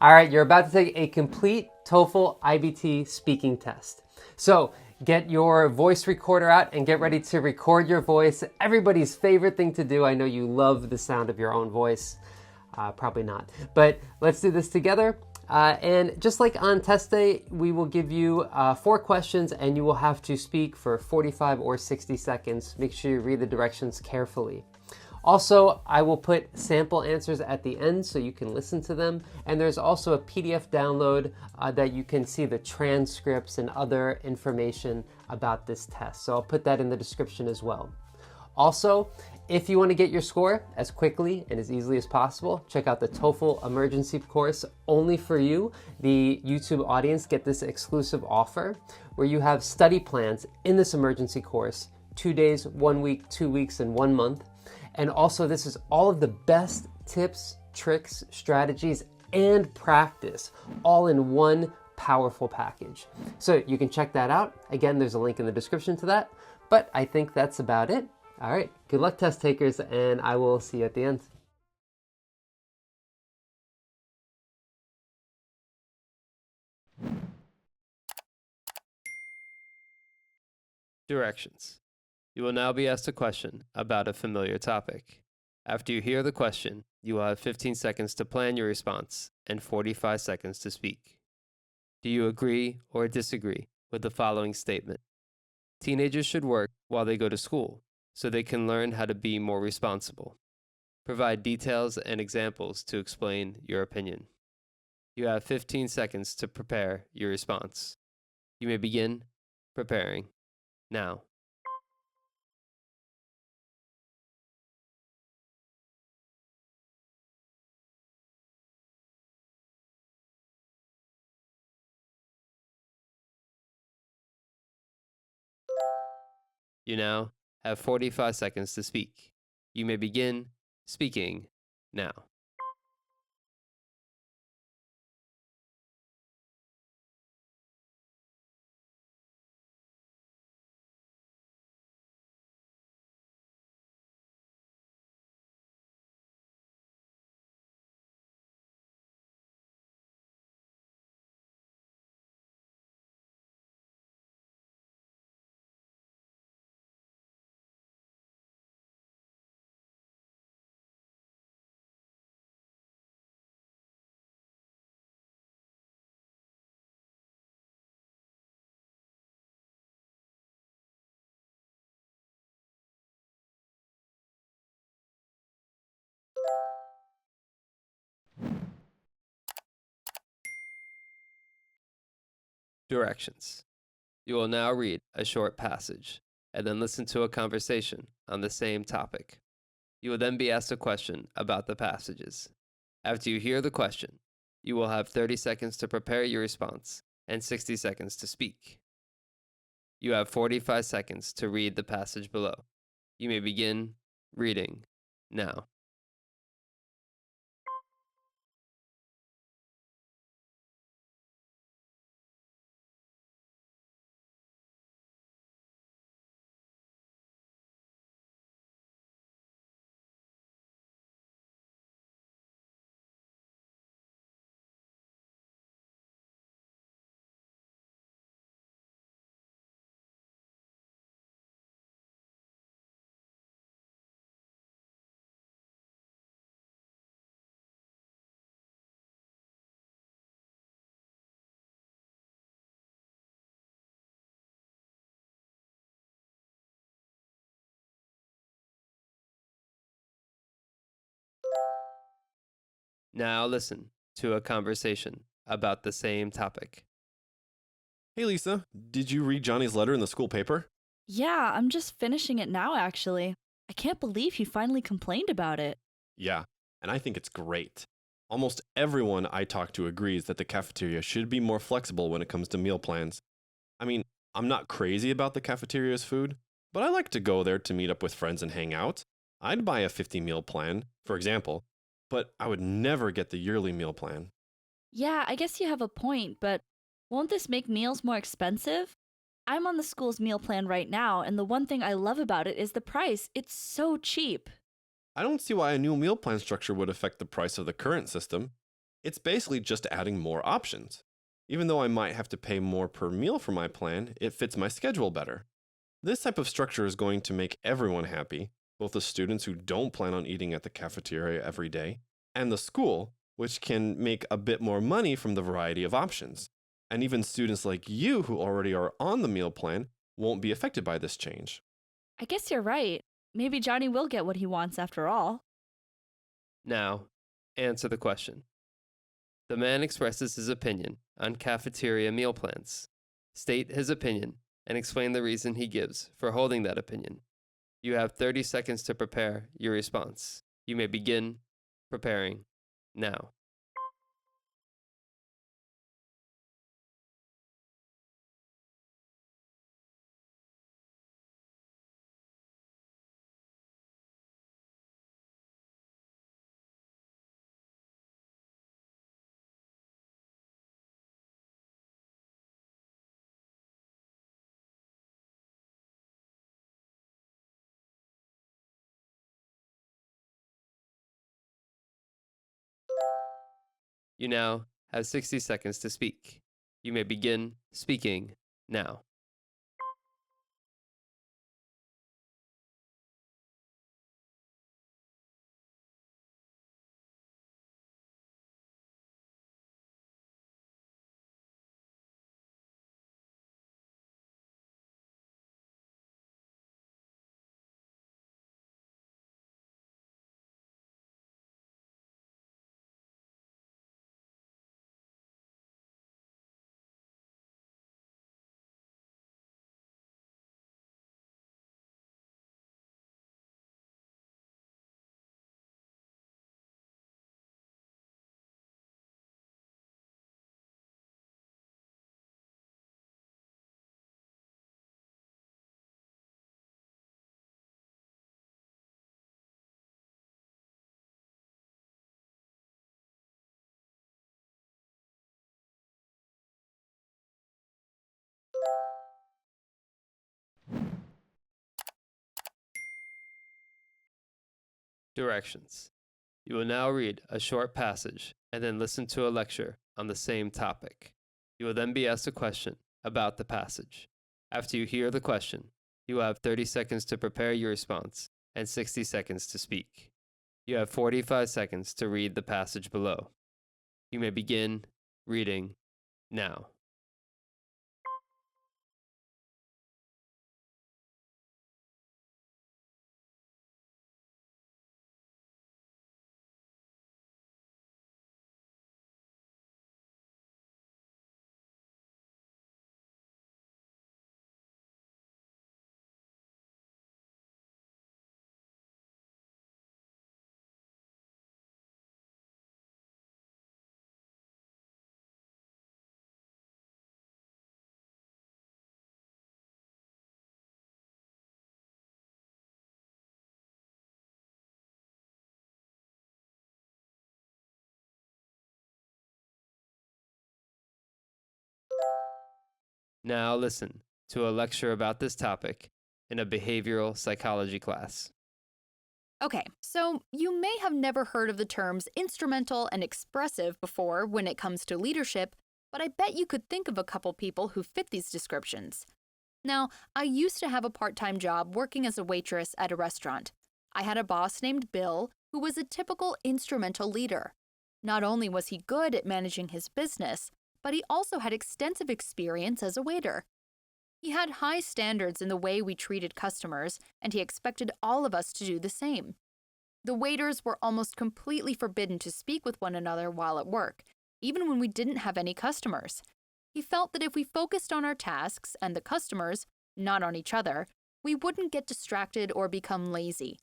All right, you're about to take a complete TOEFL iBT speaking test. So get your voice recorder out and get ready to record your voice. Everybody's favorite thing to do. I know you love the sound of your own voice. Probably not, but let's do this together. And just like on test day, we will give you 4 questions and you will have to speak for 45 or 60 seconds. Make sure you read the directions carefully. Also, I will put sample answers at the end so you can listen to them. And there's also a PDF download that you can see the transcripts and other information about this test. So I'll put that in the description as well. Also, if you want to get your score as quickly and as easily as possible, check out the TOEFL emergency course only for you. The YouTube audience get this exclusive offer where you have study plans in this emergency course, 2 days, 1 week, 2 weeks, and 1 month. And also, this is all of the best tips, tricks, strategies, and practice all in one powerful package. So you can check that out. Again, there's a link in the description to that. But I think that's about it. All right, good luck, test takers, and I will see you at the end. Directions. You will now be asked a question about a familiar topic. After you hear the question, you will have 15 seconds to plan your response and 45 seconds to speak. Do you agree or disagree with the following statement? Teenagers should work while they go to school so they can learn how to be more responsible. Provide details and examples to explain your opinion. You have 15 seconds to prepare your response. You may begin preparing now. You now have 45 seconds to speak. You may begin speaking now. Directions. You will now read a short passage and then listen to a conversation on the same topic. You will then be asked a question about the passages. After you hear the question, you will have 30 seconds to prepare your response and 60 seconds to speak. You have 45 seconds to read the passage below. You may begin reading now. Now listen to a conversation about the same topic. Hey Lisa, did you read Johnny's letter in the school paper? Yeah, I'm just finishing it now, actually. I can't believe he finally complained about it. Yeah, and I think it's great. Almost everyone I talk to agrees that the cafeteria should be more flexible when it comes to meal plans. I mean, I'm not crazy about the cafeteria's food, but I like to go there to meet up with friends and hang out. I'd buy a 50-meal plan, for example, but I would never get the yearly meal plan. Yeah, I guess you have a point, but won't this make meals more expensive? I'm on the school's meal plan right now, and the one thing I love about it is the price. It's so cheap. I don't see why a new meal plan structure would affect the price of the current system. It's basically just adding more options. Even though I might have to pay more per meal for my plan, it fits my schedule better. This type of structure is going to make everyone happy, both the students who don't plan on eating at the cafeteria every day, and the school, which can make a bit more money from the variety of options. And even students like you who already are on the meal plan won't be affected by this change. I guess you're right. Maybe Johnny will get what he wants after all. Now, answer the question. The man expresses his opinion on cafeteria meal plans. State his opinion and explain the reason he gives for holding that opinion. You have 30 seconds to prepare your response. You may begin preparing now. You now have 60 seconds to speak. You may begin speaking now. Directions. You will now read a short passage and then listen to a lecture on the same topic. You will then be asked a question about the passage. After you hear the question, you will have 30 seconds to prepare your response and 60 seconds to speak. You have 45 seconds to read the passage below. You may begin reading now. Now listen to a lecture about this topic in a behavioral psychology class. Okay, so you may have never heard of the terms instrumental and expressive before when it comes to leadership, but I bet you could think of a couple people who fit these descriptions. Now, I used to have a part-time job working as a waitress at a restaurant. I had a boss named Bill who was a typical instrumental leader. Not only was he good at managing his business, but he also had extensive experience as a waiter. He had high standards in the way we treated customers, and he expected all of us to do the same. The waiters were almost completely forbidden to speak with one another while at work, even when we didn't have any customers. He felt that if we focused on our tasks and the customers, not on each other, we wouldn't get distracted or become lazy.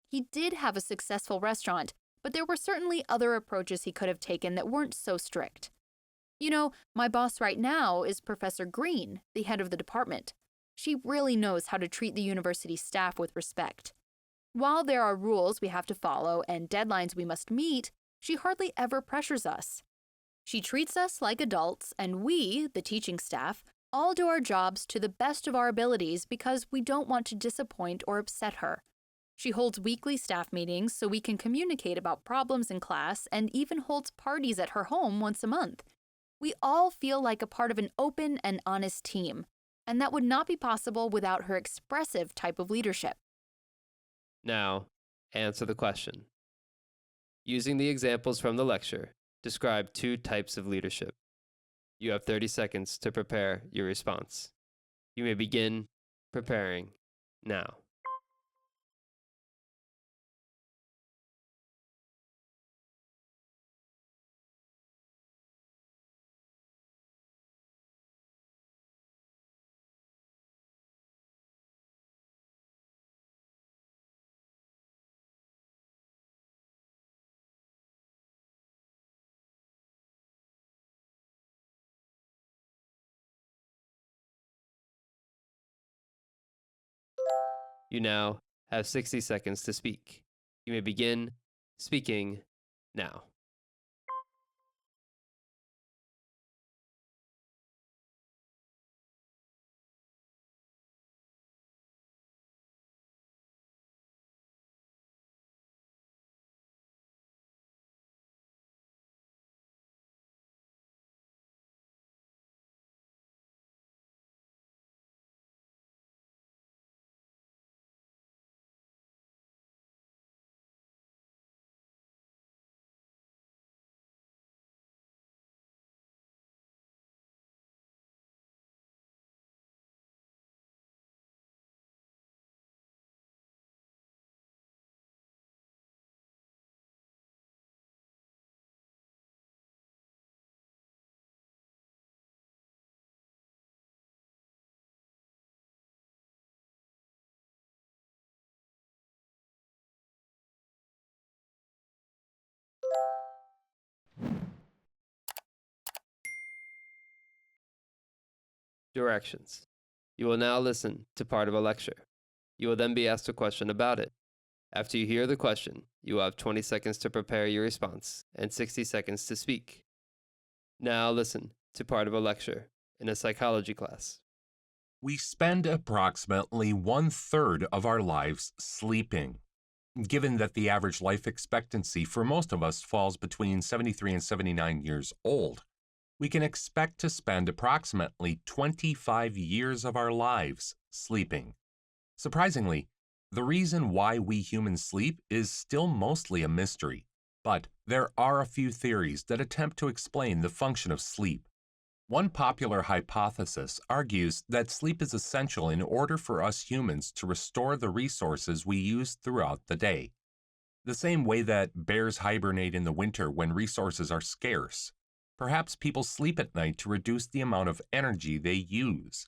He did have a successful restaurant, but there were certainly other approaches he could have taken that weren't so strict. You know, my boss right now is Professor Green, the head of the department. She really knows how to treat the university staff with respect. While there are rules we have to follow and deadlines we must meet, she hardly ever pressures us. She treats us like adults, and we, the teaching staff, all do our jobs to the best of our abilities because we don't want to disappoint or upset her. She holds weekly staff meetings so we can communicate about problems in class and even holds parties at her home once a month. We all feel like a part of an open and honest team, and that would not be possible without her expressive type of leadership. Now, answer the question. Using the examples from the lecture, describe 2 types of leadership. You have 30 seconds to prepare your response. You may begin preparing now. You now have 60 seconds to speak. You may begin speaking now. Directions. You will now listen to part of a lecture. You will then be asked a question about it. After you hear the question, you will have 20 seconds to prepare your response and 60 seconds to speak. Now listen to part of a lecture in a psychology class. We spend approximately 1/3 of our lives sleeping. Given that the average life expectancy for most of us falls between 73 and 79 years old, we can expect to spend approximately 25 years of our lives sleeping. Surprisingly, the reason why we humans sleep is still mostly a mystery, but there are a few theories that attempt to explain the function of sleep. One popular hypothesis argues that sleep is essential in order for us humans to restore the resources we use throughout the day. The same way that bears hibernate in the winter when resources are scarce, perhaps people sleep at night to reduce the amount of energy they use.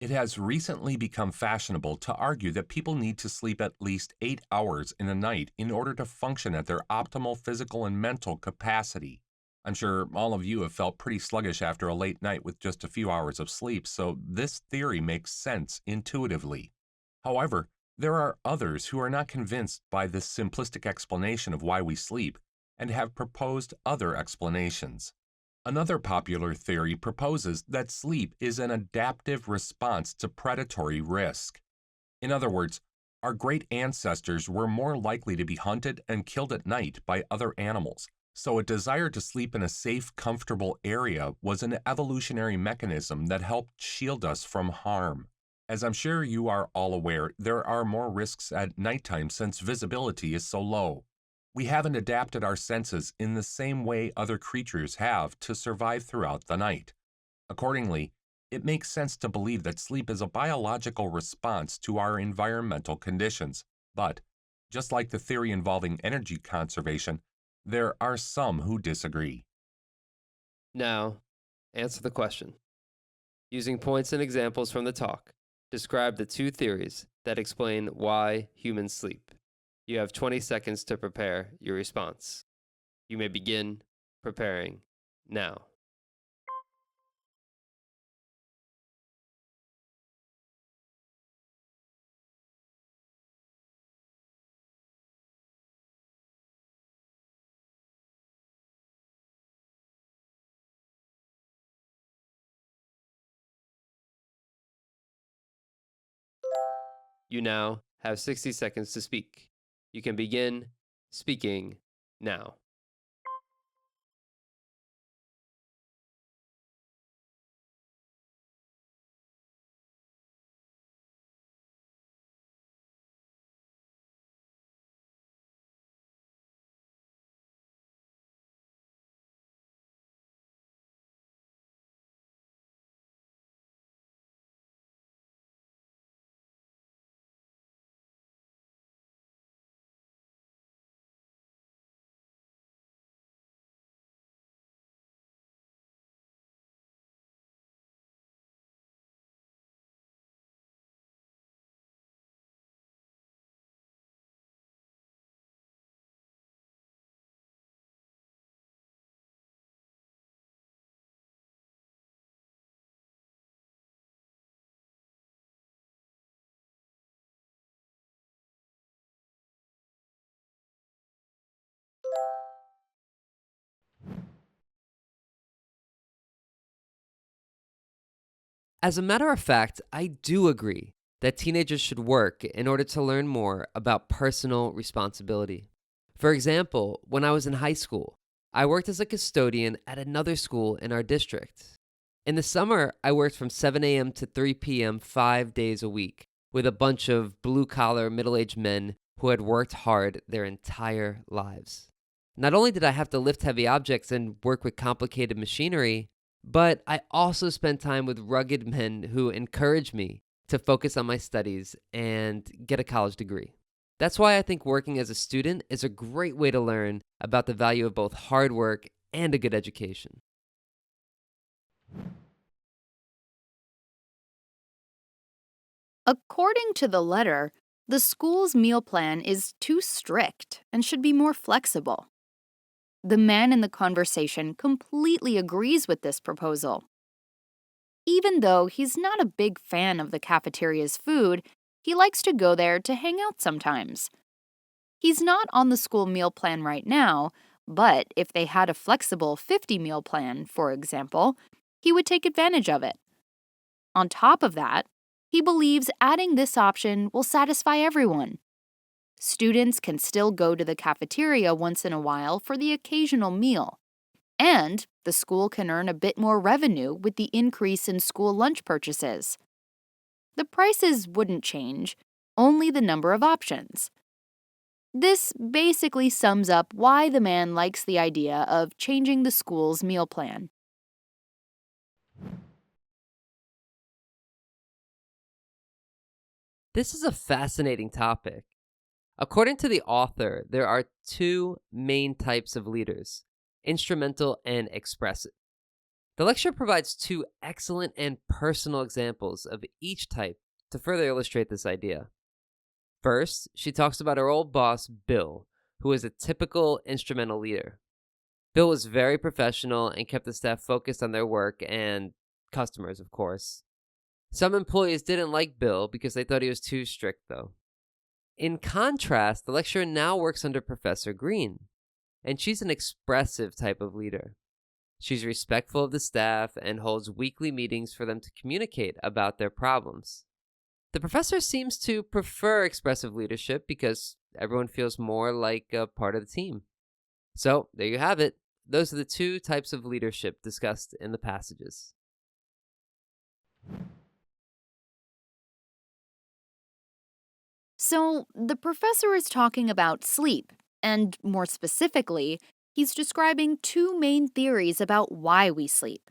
It has recently become fashionable to argue that people need to sleep at least 8 hours in a night in order to function at their optimal physical and mental capacity. I'm sure all of you have felt pretty sluggish after a late night with just a few hours of sleep, so this theory makes sense intuitively. However, there are others who are not convinced by this simplistic explanation of why we sleep and have proposed other explanations. Another popular theory proposes that sleep is an adaptive response to predatory risk. In other words, our great ancestors were more likely to be hunted and killed at night by other animals, so a desire to sleep in a safe, comfortable area was an evolutionary mechanism that helped shield us from harm. As I'm sure you are all aware, there are more risks at nighttime since visibility is so low. We haven't adapted our senses in the same way other creatures have to survive throughout the night. Accordingly, it makes sense to believe that sleep is a biological response to our environmental conditions. But, just like the theory involving energy conservation, there are some who disagree. Now, answer the question. Using points and examples from the talk, describe the 2 theories that explain why humans sleep. You have 20 seconds to prepare your response. You may begin preparing now. You now have 60 seconds to speak. You can begin speaking now. As a matter of fact, I do agree that teenagers should work in order to learn more about personal responsibility. For example, when I was in high school, I worked as a custodian at another school in our district. In the summer, I worked from 7 a.m. to 3 p.m. 5 days a week with a bunch of blue-collar, middle-aged men who had worked hard their entire lives. Not only did I have to lift heavy objects and work with complicated machinery, but I also spent time with rugged men who encouraged me to focus on my studies and get a college degree. That's why I think working as a student is a great way to learn about the value of both hard work and a good education. According to the letter, the school's meal plan is too strict and should be more flexible. The man in the conversation completely agrees with this proposal. Even though he's not a big fan of the cafeteria's food, he likes to go there to hang out sometimes. He's not on the school meal plan right now, but if they had a flexible 50 meal plan, for example, he would take advantage of it. On top of that, he believes adding this option will satisfy everyone. Students can still go to the cafeteria once in a while for the occasional meal, and the school can earn a bit more revenue with the increase in school lunch purchases. The prices wouldn't change, only the number of options. This basically sums up why the man likes the idea of changing the school's meal plan. This is a fascinating topic. According to the author, there are two main types of leaders: instrumental and expressive. The lecture provides two excellent and personal examples of each type to further illustrate this idea. First, she talks about her old boss, Bill, who is a typical instrumental leader. Bill was very professional and kept the staff focused on their work and customers, of course. Some employees didn't like Bill because they thought he was too strict, though. In contrast, the lecturer now works under Professor Green, and she's an expressive type of leader. She's respectful of the staff and holds weekly meetings for them to communicate about their problems. The professor seems to prefer expressive leadership because everyone feels more like a part of the team. So, there you have it. Those are the two types of leadership discussed in the passages. So, the professor is talking about sleep, and more specifically, he's describing two main theories about why we sleep.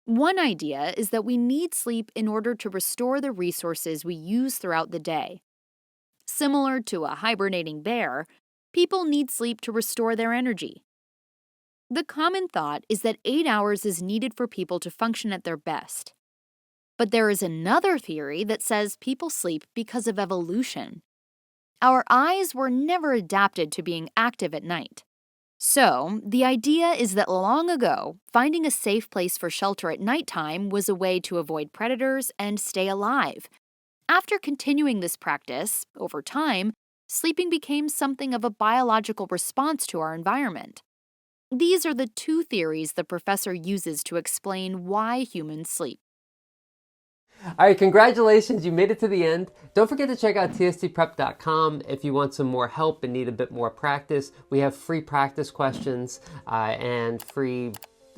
One idea is that we need sleep in order to restore the resources we use throughout the day. Similar to a hibernating bear, people need sleep to restore their energy. The common thought is that 8 hours is needed for people to function at their best. But there is another theory that says people sleep because of evolution. Our eyes were never adapted to being active at night. So, the idea is that long ago, finding a safe place for shelter at nighttime was a way to avoid predators and stay alive. After continuing this practice, over time, sleeping became something of a biological response to our environment. These are the two theories the professor uses to explain why humans sleep. All right, congratulations, you made it to the end. Don't forget to check out tstprep.com if you want some more help and need a bit more practice. We have free practice questions and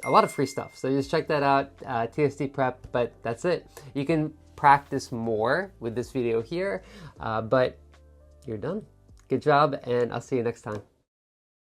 a lot of free stuff. So just check that out, TST Prep, but that's it. You can practice more with this video here, but you're done. Good job, and I'll see you next time.